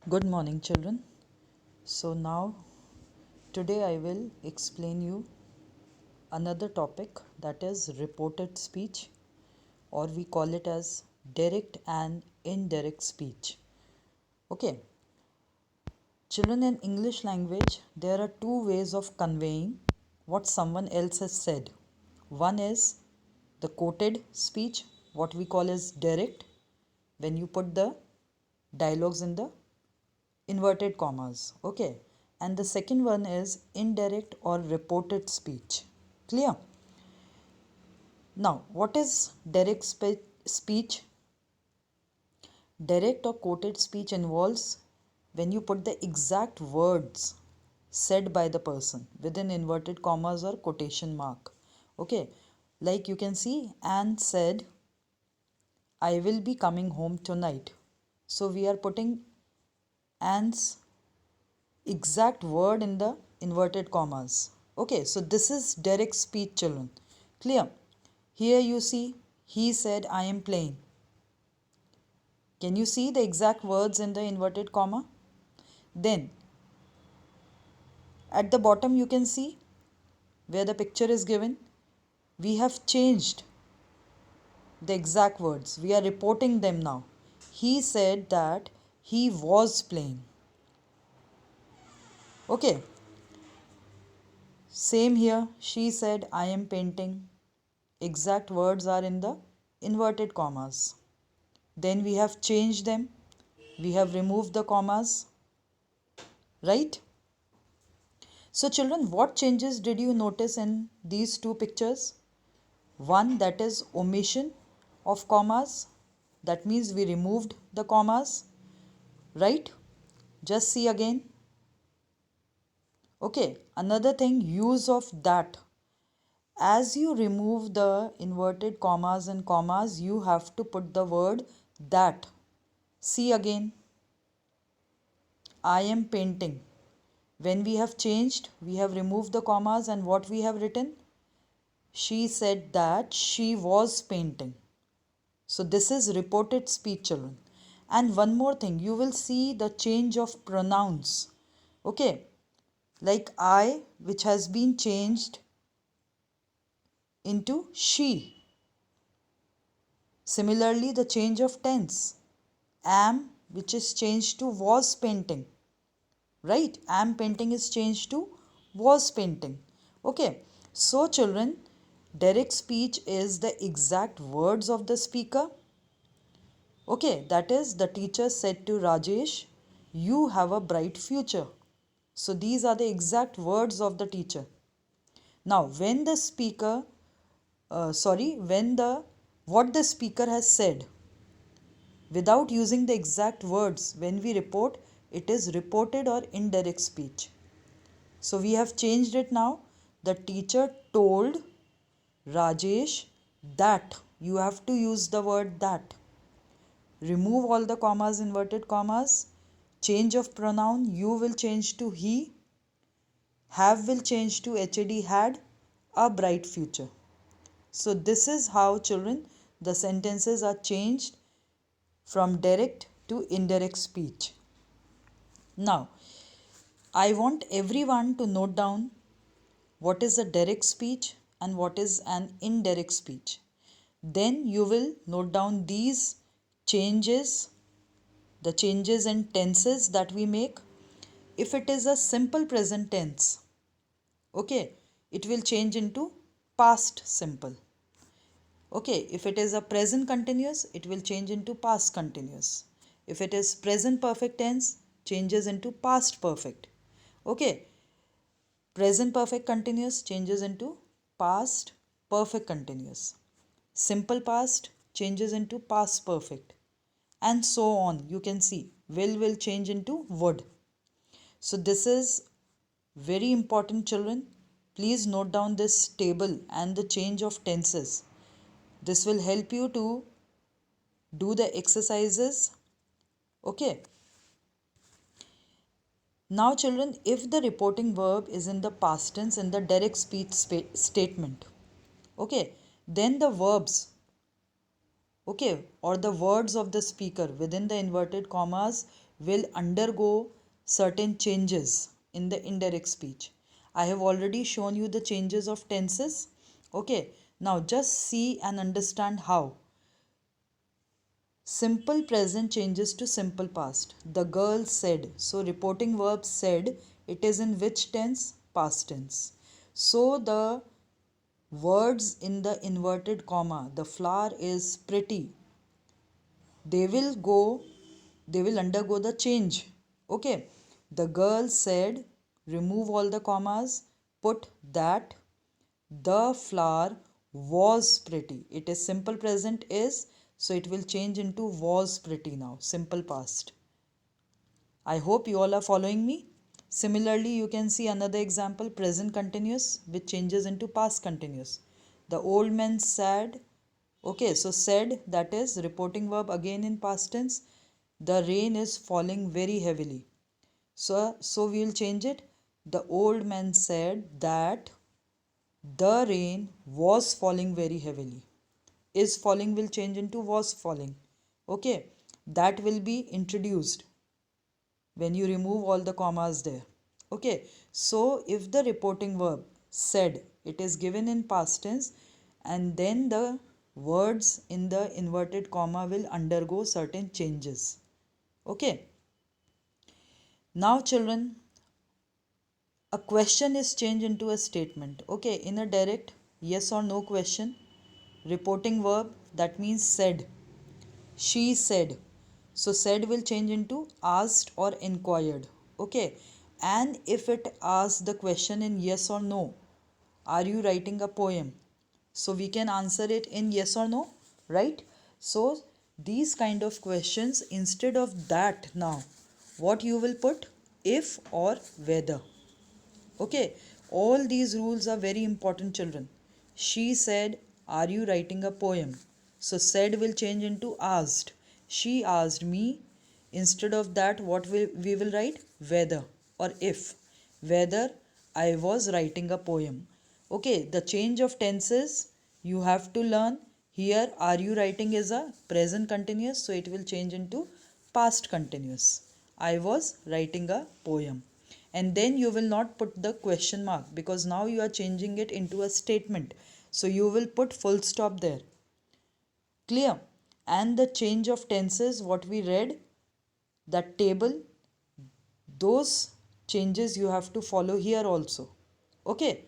Good morning, children. So, now today I will explain you another topic, that is reported speech, or we call it as direct and indirect speech. Okay, children, in English language, there are two ways of conveying what someone else has said. One is the quoted speech, what we call as direct, when you put the dialogues in the inverted commas. Okay, and the second one is indirect or reported speech. Clear? Now, what is direct speech? Direct or quoted speech involves when you put the exact words said by the person within inverted commas or quotation mark. Okay, like you can see, Anne said, I will be coming home tonight. So we are putting Anne's exact word in the inverted commas. Okay, so this is direct speech, children. Clear? Here you see, he said, I am playing. Can you see the exact words in the inverted comma? Then, at the bottom, you can see where the picture is given. We have changed the exact words. We are reporting them now. He said that he was playing. Okay, same here. She said, I am painting. Exact words are in the inverted commas. Then we have changed them. We have removed the commas. Right? So, children, what changes did you notice in these two pictures? One, that is omission of commas. That means we removed the commas. Right? Just see again. Okay. Another thing, use of that. As you remove the inverted commas and commas, you have to put the word that. See again. I am painting. When we have changed, we have removed the commas, and what we have written? She said that she was painting. So this is reported speech, children. And one more thing, you will see the change of pronouns. Okay, like I, which has been changed into she. Similarly, the change of tense. Am, which is changed to was painting. Right? Am painting is changed to was painting. Okay. So, children, direct speech is the exact words of the speaker. Okay, that is, the teacher said to Rajesh, you have a bright future. So, these are the exact words of the teacher. Now, when the speaker, when the what the speaker has said without using the exact words, when we report, it is reported or indirect speech. So we have changed it now. The teacher told Rajesh that. You have to use the word that. Remove all the commas, inverted commas. Change of pronoun. You will change to he. Have will change to HAD, had a bright future. So this is how, children, the sentences are changed from direct to indirect speech. Now, I want everyone to note down what is a direct speech and what is an indirect speech. Then you will note down these changes, the changes in tenses that we make. If it is a simple present tense, okay, it will change into past simple. Okay, if it is a present continuous, it will change into past continuous. If it is present perfect tense, changes into past perfect. Okay, present perfect continuous changes into past perfect continuous. Simple past changes into past perfect. And so on. You can see will change into would. So this is very important, children. Please note down this table and the change of tenses. This will help you to do the exercises. Okay. Now, children, if the reporting verb is in the past tense in the direct speech statement, okay, then the verbs, okay, or the words of the speaker within the inverted commas will undergo certain changes in the indirect speech. I have already shown you the changes of tenses. Okay, now just see and understand how. Simple present changes to simple past. The girl said. So reporting verb said, it is in which tense? Past tense. So the words in the inverted comma, the flower is pretty, they will go, they will undergo the change. Okay. The girl said, remove all the commas, put that the flower was pretty. It is simple present is, so it will change into was pretty now, simple past. I hope you all are following me. Similarly, you can see another example, present continuous, which changes into past continuous. The old man said, okay, so said, that is reporting verb again in past tense. The rain is falling very heavily. So we will change it. The old man said that the rain was falling very heavily. Is falling will change into was falling. Okay, that will be introduced when you remove all the commas there. Okay, so if the reporting verb said, it is given in past tense, and then the words in the inverted comma will undergo certain changes. Okay, now children, a question is changed into a statement. Okay, in a direct yes or no question, reporting verb, that means said. She said. So said will change into asked or inquired. Okay. And if it asks the question in yes or no, are you writing a poem? So we can answer it in yes or no, right? So these kind of questions, instead of that, now what you will put? If or whether. Okay, all these rules are very important, children. She said, are you writing a poem? So said will change into asked. She asked me. Instead of that, what we will write? Whether or if. Whether I was writing a poem. Okay, the change of tenses you have to learn. Here, are you writing is a present continuous, so it will change into past continuous. I was writing a poem. And then you will not put the question mark, because now you are changing it into a statement. So you will put full stop there. Clear? And the change of tenses, what we read, that table, those changes you have to follow here also. Okay.